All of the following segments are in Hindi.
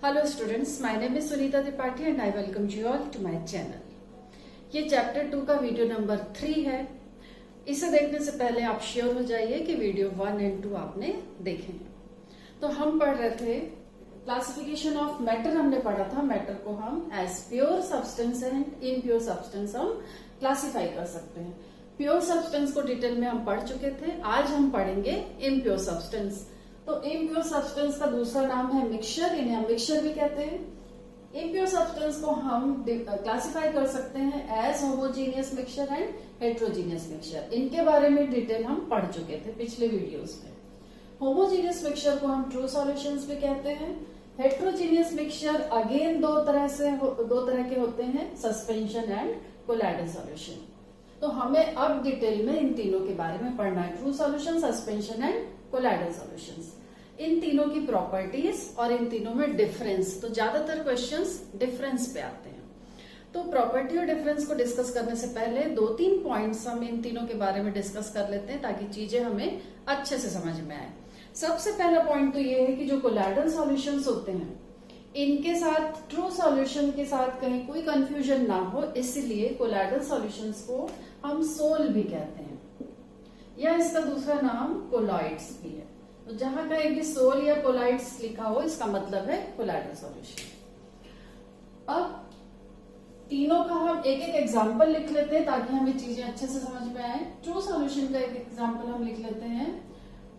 Hello students, my name is Sunita Tripathi and I welcome you all to my channel. ये चैप्टर 2 का वीडियो नंबर 3 है। इसे देखने से पहले आप श्योर हो जाइए कि वीडियो 1 एंड 2 आपने देखे हैं। तो हम पढ़ रहे थे क्लासिफिकेशन ऑफ मैटर, हमने पढ़ा था मैटर को हम as pure substance and impure substance हम क्लासिफाई कर सकते हैं। प्योर सब्सटेंस को डिटेल में हम पढ़ चुके थे। आज हम पढ़ेंगे इम्प्योर सब्सटेंस। तो इम्प्योर सब्सटेंस का दूसरा नाम है मिक्सचर, इन्हें हम मिक्सचर भी कहते हैं। इम्प्योर सब्सटेंस को हम क्लासिफाई कर सकते हैं as homogeneous mixture and heterogeneous mixture. इनके बारे में डिटेल हम पढ़ चुके थे पिछले वीडियोस में। होमोजीनियस मिक्सचर को हम ट्रू सॉल्यूशंस भी कहते हैं। हेट्रोजीनियस मिक्सचर अगेन दो तरह के होते हैं, सस्पेंशन एंड कोलाइडल सॉल्यूशन। तो हमें अब डिटेल में इन तीनों के बारे में पढ़ना है, true solution, suspension and colloidal solutions. इन तीनों की प्रॉपर्टीज और इन तीनों में डिफरेंस। तो ज्यादातर क्वेश्चंस डिफरेंस पे आते हैं। तो प्रॉपर्टी और डिफरेंस को डिस्कस करने से पहले 2-3 पॉइंट्स हम इन तीनों के बारे में डिस्कस कर लेते हैं ताकि चीजें हमें अच्छे से समझ में आए। सबसे पहला पॉइंट तो ये है कि जो कोलाइडल सॉल्यूशंस होते हैं इनके साथ ट्रू सॉल्यूशन के साथ कहीं कोई कंफ्यूजन ना हो, इसलिए कोलाइडल सॉल्यूशंस को हम सोल भी कहते हैं, या इसका दूसरा नाम कोलॉइड्स भी है। तो जहां कहीं भी सोल या कोलॉइड्स लिखा हो इसका मतलब है कोलाइडल सॉल्यूशन। अब तीनों का हम एक एक एग्जांपल लिख लेते हैं ताकि हमें चीजें अच्छे से समझ में आए। ट्रू सॉल्यूशन का एक एग्जांपल हम लिख लेते हैं,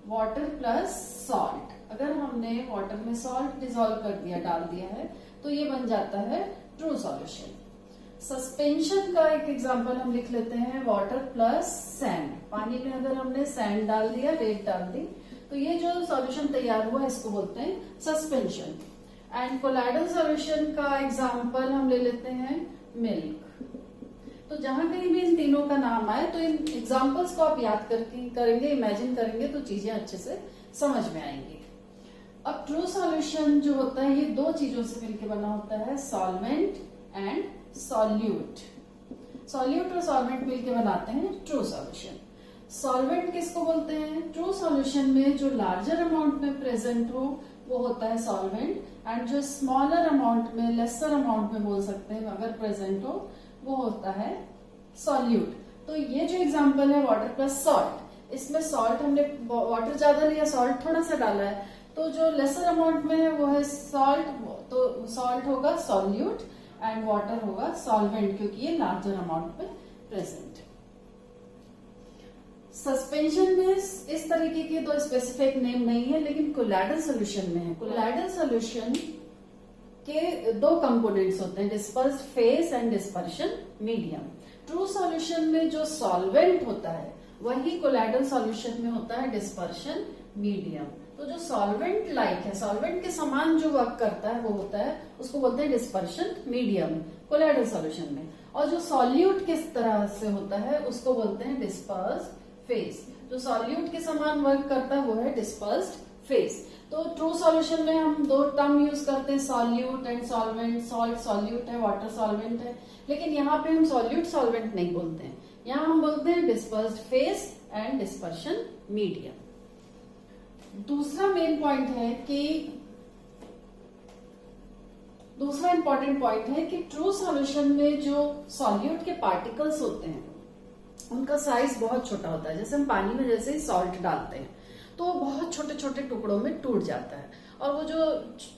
वाटर प्लस सॉल्ट। अगर हमने वाटर में सॉल्ट डिसॉल्व कर दिया, डाल दिया है, तो ये बन जाता है ट्रू सॉल्यूशन। सस्पेंशन का एक एग्जांपल हम लिख लेते हैं, वाटर प्लस सैंड। पानी में अगर हमने सैंड डाल दिया, रेत डाल दी, तो ये जो सॉल्यूशन तैयार हुआ इसको बोलते हैं सस्पेंशन। एंड कोलाइडल सॉल्यूशन का एग्जांपल हम ले लेते हैं, मिल्क। तो जहां कहीं भी इन तीनों का नाम आए तो इन एग्जांपल्स को आप याद करेंगे, इमेजिन करेंगे, तो चीजें अच्छे से समझ में आएंगी। अब ट्रू सॉल्यूशन जो होता है ये दो चीजों से मिलकर बना होता है, सॉल्वेंट एंड सॉल्यूट। सॉल्यूट और सॉल्वेंट मिलकर बनाते हैं ट्रू सॉल्यूशन। सॉल्वेंट किसको बोलते हैं? ट्रू सॉल्यूशन में जो लार्जर अमाउंट में प्रेजेंट हो वो होता है सॉल्वेंट, एंड जो स्मॉलर अमाउंट में, लेसर अमाउंट में बोल सकते हैं अगर प्रेजेंट हो, वो होता है सॉल्यूट। तो ये जो एग्जांपल है वाटर प्लस सॉल्ट, इसमें सॉल्ट हमने वाटर ज्यादा लिया, सॉल्ट थोड़ा सा डाला है, तो जो लेसर अमाउंट में है वो है सॉल्ट, तो सॉल्ट होगा सॉल्यूट एंड वाटर होगा सॉल्वेंट, क्योंकि ये लार्जर अमाउंट में प्रेजेंट है। सस्पेंशन में इस तरीके के तो स्पेसिफिक नेम नहीं है, लेकिन कोलाइडल सॉल्यूशन में है। कोलाइडल सॉल्यूशन के दो कंपोनेंट्स होते हैं, dispersed phase and dispersion medium. True solution में जो सॉल्वेंट होता है वही कोलाइडल सॉल्यूशन में होता है डिस्पर्शन मीडियम। तो जो सॉल्वेंट लाइक है, सॉल्वेंट के समान जो वर्क करता है वो होता है, उसको बोलते हैं डिस्पर्शन मीडियम कोलाइडल सॉल्यूशन में। और जो सॉल्यूट किस तरह से होता है उसको बोलते हैं डिस्पर्स्ड फेस। जो सॉल्यूट के समान वर्क करता है वो है डिस्पर्स्ड फेस। तो ट्रू सॉल्यूशन में हम दो टर्म यूज करते हैं, solute and solvent. Salt solute है, वाटर सॉल्वेंट है, लेकिन यहाँ पे हम सॉल्यूट सॉल्वेंट नहीं बोलते हैं, यहाँ हम बोलते हैं dispersed phase and dispersion medium. दूसरा मेन पॉइंट है कि दूसरा इंपॉर्टेंट पॉइंट है कि ट्रू सॉल्यूशन में जो सॉल्यूट के पार्टिकल्स होते हैं उनका साइज बहुत छोटा होता है। जैसे हम पानी में जैसे ही सॉल्ट डालते हैं तो वो बहुत छोटे छोटे टुकड़ों में टूट जाता है, और वो जो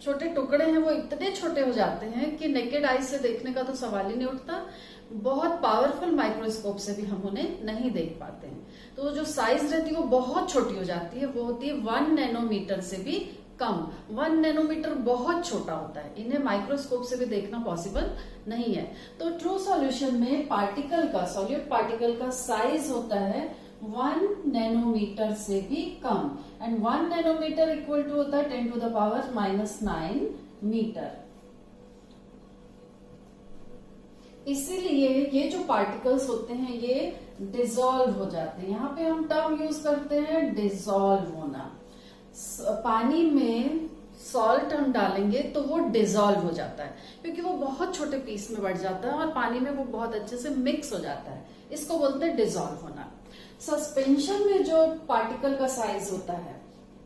छोटे टुकड़े हैं वो इतने छोटे हो जाते हैं कि नेकेड आई से देखने का तो सवाल ही नहीं उठता। बहुत पावरफुल माइक्रोस्कोप से भी हम उन्हें नहीं देख पाते हैं। तो जो साइज रहती है वो बहुत छोटी हो जाती है, वो होती है 1 नैनोमीटर से भी कम। 1 नैनोमीटर बहुत छोटा होता है, इन्हें माइक्रोस्कोप से भी देखना पॉसिबल नहीं है। तो ट्रू सॉल्यूशन में पार्टिकल का, सॉल्यूट पार्टिकल का साइज होता है 1 नैनोमीटर से भी कम, एंड 1 नैनोमीटर इक्वल टू होता है 10⁻⁹ मीटर। इसीलिए ये जो पार्टिकल्स होते हैं ये डिसॉल्व हो जाते हैं। यहाँ पे हम टर्म यूज करते हैं डिसॉल्व होना। पानी में सॉल्ट हम डालेंगे तो वो डिसॉल्व हो जाता है, क्योंकि वो बहुत छोटे पीस में बढ़ जाता है और पानी में वो बहुत अच्छे से मिक्स हो जाता है, इसको बोलते हैं डिसॉल्व होना। सस्पेंशन में जो पार्टिकल का साइज होता है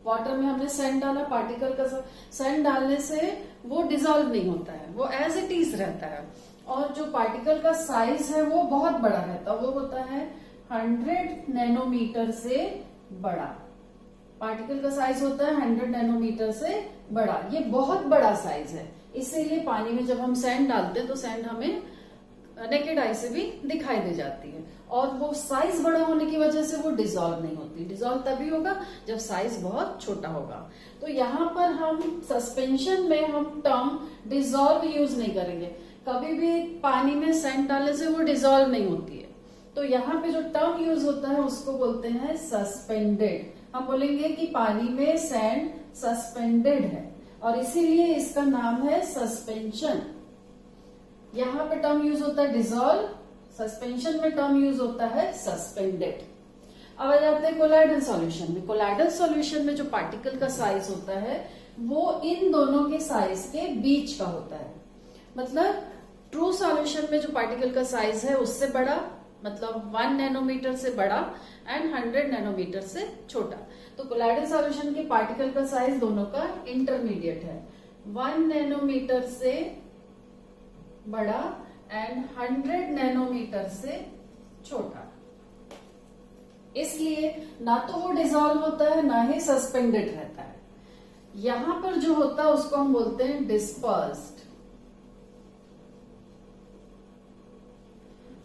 वाटर में हमने सैंड डाला, पार्टिकल का सैंड डालने से वो डिजोल्व नहीं होता है, वो एज इट इज रहता है। और जो पार्टिकल का साइज है वो बहुत बड़ा रहता है, वो होता है 100 नैनोमीटर से बड़ा। पार्टिकल का साइज होता है 100 नैनोमीटर से बड़ा, ये बहुत बड़ा साइज है। इसीलिए पानी में जब हम सैंड डालते हैं तो सैंड हमें नेकेड आई से भी दिखाई दे जाती है, और वो साइज बड़ा होने की वजह से वो डिजोल्व नहीं होती। डिजोल्व तभी होगा जब साइज बहुत छोटा होगा। तो यहाँ पर हम सस्पेंशन में हम टर्म डिजोल्व यूज नहीं करेंगे, कभी भी पानी में सैंड डालने से वो डिजोल्व नहीं होती है। तो यहाँ पे जो टर्म यूज होता है उसको बोलते हैं सस्पेंडेड। हम बोलेंगे कि पानी में सैंड सस्पेंडेड है, और इसीलिए इसका नाम है सस्पेंशन। यहाँ पे टर्म यूज होता है डिजोल्व, सस्पेंशन में टर्म यूज होता है सस्पेंडेड। अब आ जाते हैं कोलाइडल सॉल्यूशन में। कोलाइडल सॉल्यूशन में जो पार्टिकल का साइज होता है वो इन दोनों के साइज के बीच का होता है। मतलब ट्रू सॉल्यूशन में जो पार्टिकल का साइज है उससे बड़ा, मतलब 1 नैनोमीटर से बड़ा, एंड 100 नैनोमीटर से छोटा। तो कोलाइडल सॉल्यूशन के पार्टिकल का साइज दोनों का इंटरमीडिएट है, 1 नैनोमीटर से बड़ा एंड 100 नैनोमीटर से छोटा। इसलिए ना तो वो डिजोल्व होता है ना ही सस्पेंडेड रहता है। यहां पर जो होता है उसको हम बोलते हैं डिस्पर्स्ड।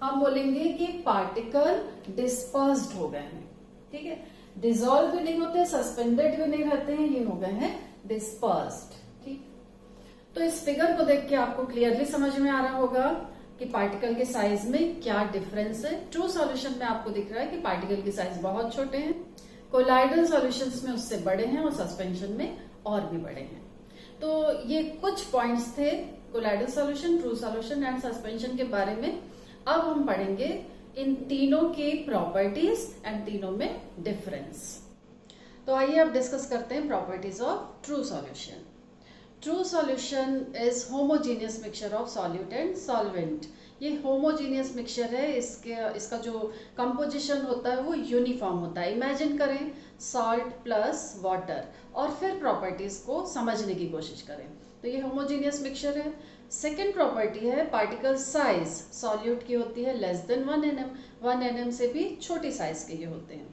हम बोलेंगे कि पार्टिकल डिस्पर्स्ड हो गए हैं, ठीक है। डिजोल्व भी नहीं होते, सस्पेंडेड भी नहीं रहते हैं, ये हो गए हैं डिस्पर्स्ड, ठीक। तो इस फिगर को देख के आपको क्लियरली समझ में आ रहा होगा कि पार्टिकल के साइज में क्या डिफरेंस है। ट्रू सॉल्यूशन में आपको दिख रहा है कि पार्टिकल के साइज बहुत छोटे हैं, कोलाइडल सॉल्यूशंस में उससे बड़े हैं, और सस्पेंशन में और भी बड़े हैं। तो ये कुछ पॉइंट्स थे colloidal solution, true solution and suspension के बारे में। अब हम पढ़ेंगे इन तीनों की प्रॉपर्टीज एंड तीनों में डिफरेंस। तो आइए अब डिस्कस करते हैं properties of true solution. True solution is homogeneous mixture of solute and solvent. ये होमोजीनियस मिक्सचर है, इसका जो कंपोजिशन होता है वो यूनिफॉर्म होता है। इमेजिन करें सॉल्ट प्लस वाटर, और फिर प्रॉपर्टीज को समझने की कोशिश करें। तो ये होमोजीनियस मिक्सचर है। सेकेंड प्रॉपर्टी है पार्टिकल साइज। सॉल्यूट की होती है लेस देन 1 nm, 1 nm से भी छोटी साइज के ये होते हैं।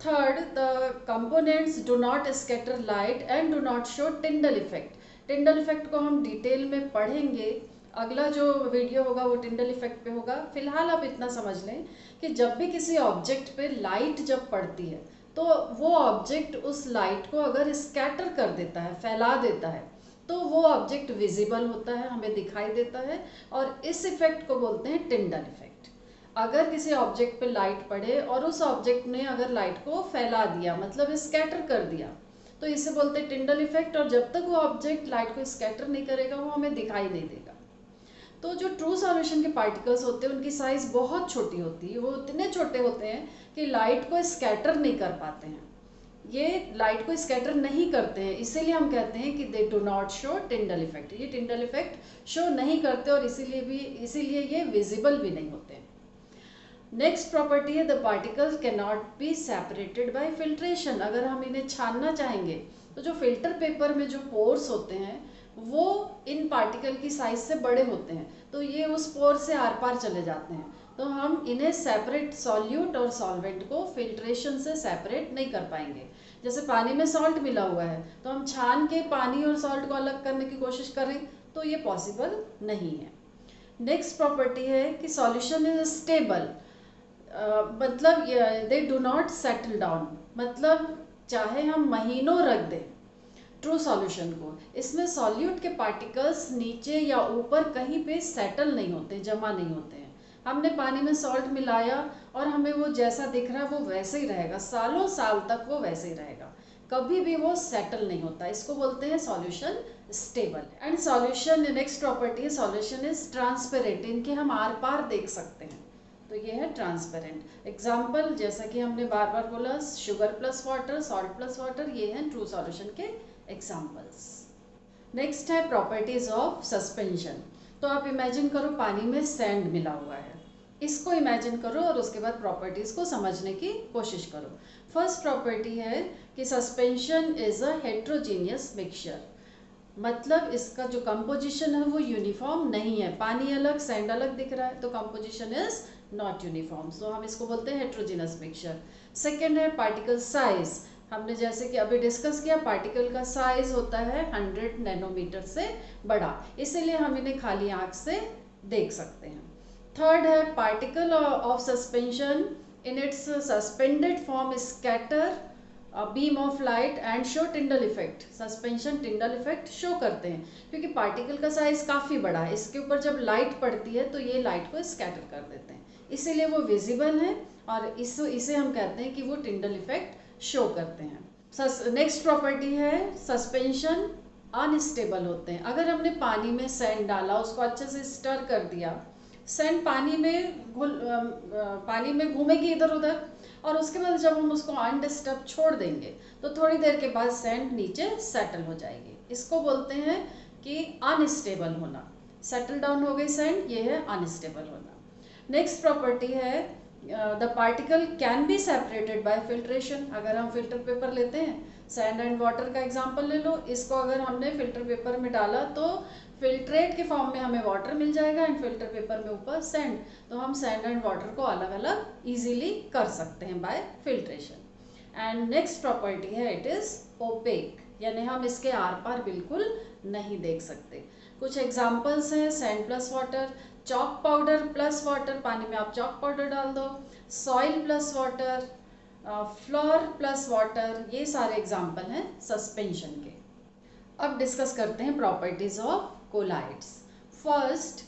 Third, the components do not scatter light and do not show Tyndall effect. Tyndall effect को हम डिटेल में पढ़ेंगे, अगला जो वीडियो होगा वो टिंडल इफेक्ट पे होगा। फिलहाल आप इतना समझ लें कि जब भी किसी ऑब्जेक्ट पे लाइट जब पड़ती है तो वो ऑब्जेक्ट उस लाइट को अगर स्कैटर कर देता है, फैला देता है, तो वो ऑब्जेक्ट विजिबल होता है, हमें दिखाई देता है, और इस इफेक्ट को बोलते हैं टिंडल इफेक्ट। अगर किसी ऑब्जेक्ट पे लाइट पड़े और उस ऑब्जेक्ट ने अगर लाइट को फैला दिया, मतलब स्कैटर कर दिया, तो इसे बोलते हैं टिंडल इफेक्ट। और जब तक वो ऑब्जेक्ट लाइट को स्कैटर नहीं करेगा वो हमें दिखाई नहीं देगा। तो जो ट्रू सॉल्यूशन के पार्टिकल्स होते हैं उनकी साइज बहुत छोटी होती है, वो इतने छोटे होते हैं कि लाइट को स्कैटर नहीं कर पाते हैं। ये लाइट को स्कैटर नहीं करते हैं, इसीलिए हम कहते हैं कि they do not show Tyndall effect. ये टिंडल इफेक्ट शो नहीं करते और इसीलिए ये विजिबल भी नहीं होते। नेक्स्ट प्रॉपर्टी है the particles can not be separated by filtration. अगर हम इन्हें छानना चाहेंगे तो जो फिल्टर पेपर में जो पोर्स होते हैं वो इन पार्टिकल की साइज से बड़े होते हैं, तो ये उस पोर से आर पार चले जाते हैं। तो हम इन्हें सेपरेट, सॉल्यूट और सॉल्वेंट को फिल्ट्रेशन से सेपरेट नहीं कर पाएंगे। जैसे पानी में सॉल्ट मिला हुआ है तो हम छान के पानी और सॉल्ट को अलग करने की कोशिश करें तो ये पॉसिबल नहीं है। नेक्स्ट प्रॉपर्टी है कि सॉल्यूशन इज स्टेबल, मतलब they do not settle down, मतलब चाहे हम महीनों रख दें ट्रू सॉल्यूशन को, इसमें सॉल्यूट के पार्टिकल्स नीचे या ऊपर कहीं पे सेटल नहीं होते, जमा नहीं होते हैं। हमने पानी में सॉल्ट मिलाया और हमें वो जैसा दिख रहा है वो वैसे ही रहेगा, सालों साल तक वो वैसे ही रहेगा, कभी भी वो सेटल नहीं होता। इसको बोलते हैं solution stable. And solution, next property है सॉल्यूशन इज ट्रांसपेरेंट, इनके हम आर पार देख सकते हैं, तो ये है ट्रांसपेरेंट। एग्जाम्पल जैसा कि हमने बार बार बोला, sugar plus water, salt plus water, ये हैं ट्रू सॉल्यूशन के एग्जाम्पल्स। नेक्स्ट है प्रॉपर्टीज ऑफ सस्पेंशन। तो आप इमेजिन करो पानी में सैंड मिला हुआ है, इसको इमेजिन करो और उसके बाद प्रॉपर्टीज को समझने की कोशिश करो। फर्स्ट प्रॉपर्टी है कि suspension is a heterogeneous mixture, मतलब इसका जो कंपोजिशन है वो यूनिफॉर्म नहीं है। पानी अलग सैंड अलग दिख रहा है तो कंपोजिशन इज नॉट यूनिफॉर्म, सो हम इसको बोलते हैं हेट्रोजीनियस मिक्सचर। सेकेंड है पार्टिकल साइज, हमने जैसे कि अभी डिस्कस किया पार्टिकल का साइज होता है 100 नैनोमीटर से बड़ा, इसीलिए हम इन्हें खाली आंख से देख सकते हैं। थर्ड है particle of suspension in its suspended form scatter beam of light and show Tyndall effect. Suspension Tyndall effect show करते हैं क्योंकि पार्टिकल का साइज काफ़ी बड़ा है, इसके ऊपर जब लाइट पड़ती है तो ये लाइट को स्कैटर कर देते हैं, इसीलिए वो विजिबल है और इसे हम कहते हैं कि वो टिंडल इफेक्ट शो करते हैं। नेक्स्ट प्रॉपर्टी है सस्पेंशन अनस्टेबल होते हैं। अगर हमने पानी में सैंड डाला, उसको अच्छे से स्टर कर दिया, सैंड पानी में घूमेगी इधर उधर और उसके बाद जब हम उसको अनडिस्टर्ब छोड़ देंगे तो थोड़ी देर के बाद सैंड नीचे सेटल हो जाएगी। इसको बोलते हैं कि अनस्टेबल होना। सेटल डाउन हो गई सैंड, ये है अनस्टेबल होना। नेक्स्ट प्रॉपर्टी है the particle can be separated by filtration. अगर हम फिल्टर पेपर लेते हैं, सैंड एंड वाटर का एग्जांपल ले लो, इसको अगर हमने फिल्टर पेपर में डाला तो फिल्ट्रेट के फॉर्म में हमें वाटर मिल जाएगा एंड फिल्टर पेपर में ऊपर सैंड, तो हम सैंड एंड वाटर को अलग अलग इजीली कर सकते हैं bye filtration. And next property है इट इज ओपेक, यानी हम इसके आर पार बिल्कुल नहीं देख सकते। कुछ एग्जांपल्स हैं sand plus water, chalk powder plus water, पानी में आप चॉक पाउडर डाल दो, soil plus water, floor plus water, ये सारे एग्जांपल हैं सस्पेंशन के। अब डिस्कस करते हैं properties of colloids. First,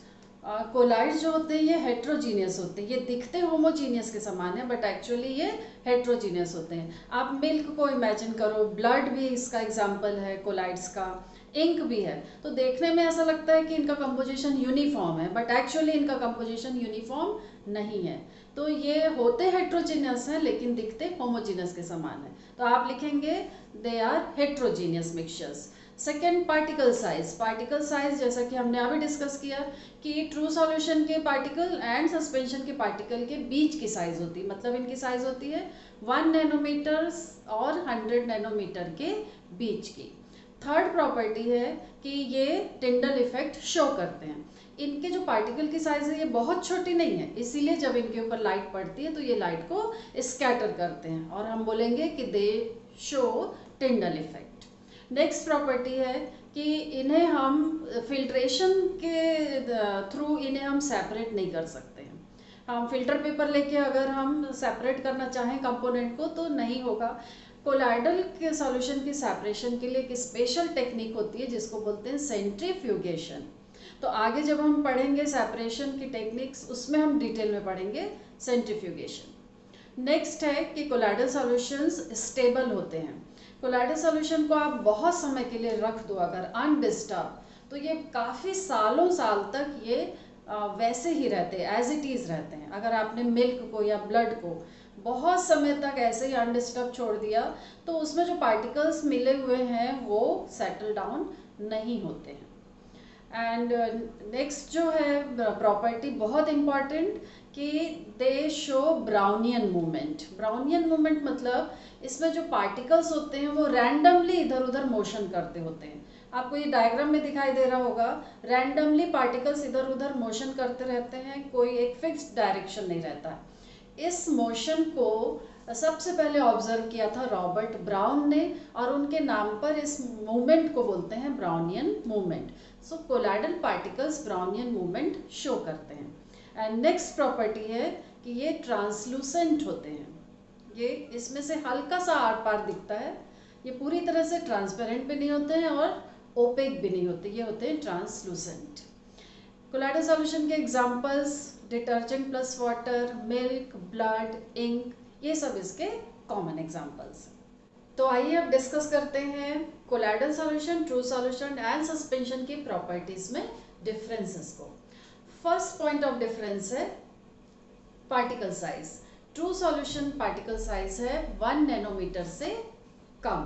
colloids जो होते हैं ये हेट्रोजीनियस होते हैं, ये दिखते होमोजीनियस के समान है बट एक्चुअली ये हेट्रोजीनियस होते हैं। आप मिल्क को इमेजिन करो, ब्लड भी इसका एग्जांपल है कोलाइड्स का, इंक भी है, तो देखने में ऐसा लगता है कि इनका कंपोजिशन यूनिफॉर्म है बट एक्चुअली इनका कंपोजिशन यूनिफॉर्म नहीं है। तो ये होते हेट्रोजीनियस हैं लेकिन दिखते होमोजीनियस के समान है, तो आप लिखेंगे they are heterogeneous mixtures. Second particle size, particle size जैसा कि हमने अभी डिस्कस किया कि ट्रू सॉल्यूशन के पार्टिकल एंड सस्पेंशन के पार्टिकल के बीच की साइज होती है, मतलब इनकी साइज होती है 1 नैनोमीटर और 100 नैनोमीटर के बीच की। थर्ड प्रॉपर्टी है कि ये टिंडल इफेक्ट शो करते हैं। इनके जो पार्टिकल की साइज है ये बहुत छोटी नहीं है, इसीलिए जब इनके ऊपर लाइट पड़ती है तो ये लाइट को स्कैटर करते हैं और हम बोलेंगे कि दे show Tyndall effect. Next property है कि इन्हें हम फिल्ट्रेशन के थ्रू इन्हें हम सेपरेट नहीं कर सकते हैं। हम फिल्टर पेपर लेके अगर हम सेपरेट करना चाहें कंपोनेंट को तो नहीं होगा। कोलाइडल के सॉल्यूशन की सेपरेशन के लिए एक स्पेशल टेक्निक होती है जिसको बोलते हैं सेंट्रीफ्यूगेशन। तो आगे जब हम पढ़ेंगे सेपरेशन की टेक्निक्स उसमें हम डिटेल में पढ़ेंगे सेंट्रीफ्यूगेशन। नेक्स्ट है कि कोलाइडल सॉल्यूशंस स्टेबल होते हैं। कोलाइडल सॉल्यूशन को आप बहुत समय के लिए रख दो अगर अनडिस्टर्ब, तो ये काफ़ी सालों साल तक ये वैसे ही रहते हैं, एज इट इज़ रहते हैं। अगर आपने मिल्क को या ब्लड को बहुत समय तक ऐसे ही अनडिस्टर्ब छोड़ दिया तो उसमें जो पार्टिकल्स मिले हुए हैं वो सेटल डाउन नहीं होते हैं। एंड नेक्स्ट जो है प्रॉपर्टी बहुत इम्पॉर्टेंट कि दे show Brownian movement. Brownian movement मतलब इसमें जो पार्टिकल्स होते हैं वो रैंडमली इधर उधर मोशन करते होते हैं। आपको ये डायग्राम में दिखाई दे रहा होगा, रैंडमली पार्टिकल्स इधर उधर मोशन करते रहते हैं, कोई एक फिक्स्ड डायरेक्शन नहीं रहता। इस मोशन को सबसे पहले ऑब्जर्व किया था रॉबर्ट ब्राउन ने और उनके नाम पर इस मूवमेंट को बोलते हैं Brownian movement. So colloidal particles Brownian movement show करते हैं। एंड नेक्स्ट प्रॉपर्टी है कि ये ट्रांसलूसेंट होते हैं। ये इसमें से हल्का सा आर पार दिखता है, ये पूरी तरह से ट्रांसपेरेंट भी नहीं होते हैं और ओपेक भी नहीं होते, ये होते हैं ट्रांसलूसेंट। कोलाइडल सॉल्यूशन के examples detergent plus water, milk, blood, ink, ये सब इसके कॉमन एग्जांपल्स। तो आइए अब डिस्कस करते हैं colloidal solution, true solution and suspension की प्रॉपर्टीज में डिफरेंसेस को। फर्स्ट पॉइंट ऑफ डिफरेंस है particle size. True solution particle size है 1 नैनोमीटर से कम।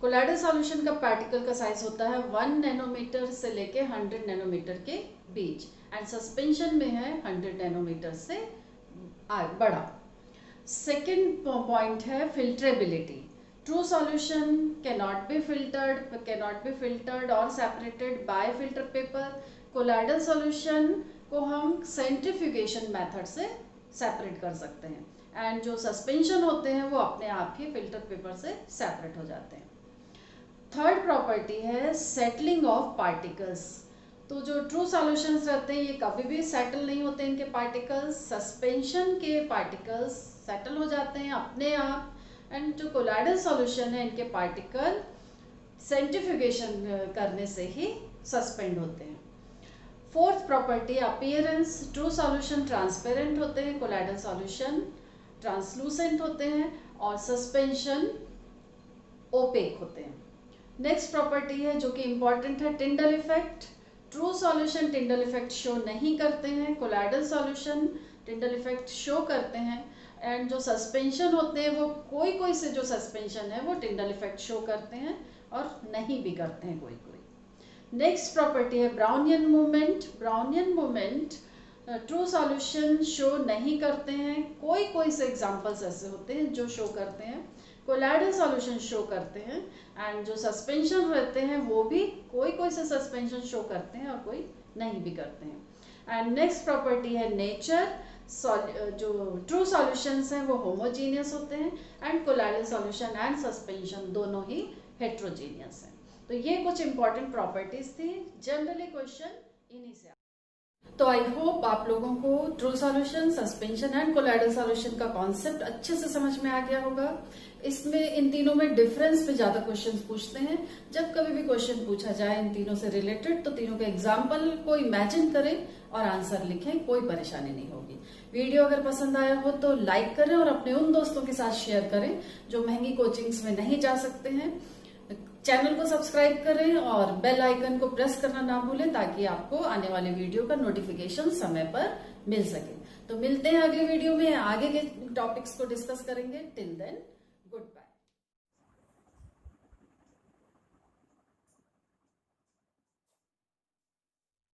कोलाइडल सॉल्यूशन का पार्टिकल का साइज होता है 1 नैनोमीटर से लेके 100 नैनोमीटर के बीच एंड सस्पेंशन में है 100 नैनोमीटर से बड़ा। सेकेंड पॉइंट है filterability. True solution cannot be filtered और separated by filter paper. Colloidal solution को हम सेंट्रीफ्यूगेशन मेथड से सेपरेट कर सकते हैं एंड जो सस्पेंशन होते हैं वो अपने आप ही फिल्टर पेपर से सेपरेट हो जाते हैं। थर्ड प्रॉपर्टी है सेटलिंग ऑफ पार्टिकल्स। तो जो ट्रू सॉल्यूशंस रहते हैं ये कभी भी सेटल नहीं होते, इनके पार्टिकल्स। सस्पेंशन के पार्टिकल्स सेटल हो जाते हैं अपने आप एंड जो कोलाइडल सॉल्यूशन है इनके पार्टिकल सेंट्रीफ्यूगेशन करने से ही सस्पेंड होते हैं। Fourth property appearance. True solution transparent होते हैं, कोलाइडल सॉल्यूशन ट्रांसलूसेंट होते हैं और सस्पेंशन ओपेक होते हैं। नेक्स्ट प्रॉपर्टी है जो कि इंपॉर्टेंट है Tyndall effect. True solution Tyndall effect show नहीं करते हैं, colloidal solution Tyndall effect show करते हैं एंड जो सस्पेंशन होते हैं वो कोई से जो सस्पेंशन है वो टिंडल इफेक्ट शो करते हैं और नहीं भी करते हैं कोई। नेक्स्ट प्रॉपर्टी है Brownian movement. Brownian movement true solution show नहीं करते हैं, कोई से एग्जांपल्स ऐसे होते हैं जो शो करते हैं। कोलाइडल सॉल्यूशन शो करते हैं एंड जो सस्पेंशन रहते हैं वो भी कोई से सस्पेंशन शो करते हैं और कोई नहीं भी करते हैं। एंड नेक्स्ट प्रॉपर्टी है नेचर। जो ट्रू सॉल्यूशंस हैं वो होमोजीनियस होते हैं and colloidal solution and suspension दोनों ही हेट्रोजीनियस हैं। तो ये कुछ इंपॉर्टेंट प्रॉपर्टीज थी, जनरली क्वेश्चन इन्हीं से। तो आई होप आप लोगों को true solution, suspension and colloidal solution का कॉन्सेप्ट अच्छे से समझ में आ गया होगा। इसमें इन तीनों में डिफरेंस पे ज्यादा क्वेश्चन पूछते हैं। जब कभी भी क्वेश्चन पूछा जाए इन तीनों से रिलेटेड तो तीनों के एग्जाम्पल को इमेजिन करें और आंसर लिखें, कोई परेशानी नहीं होगी। वीडियो अगर पसंद आया हो तो लाइक करें और अपने उन दोस्तों के साथ शेयर करें जो महंगी कोचिंग्स में नहीं जा सकते हैं। चैनल को सब्सक्राइब करें और बेल आइकन को प्रेस करना ना भूलें ताकि आपको आने वाले वीडियो का नोटिफिकेशन समय पर मिल सके। तो मिलते हैं अगले वीडियो में, आगे के टॉपिक्स को डिस्कस करेंगे। Till then good bye.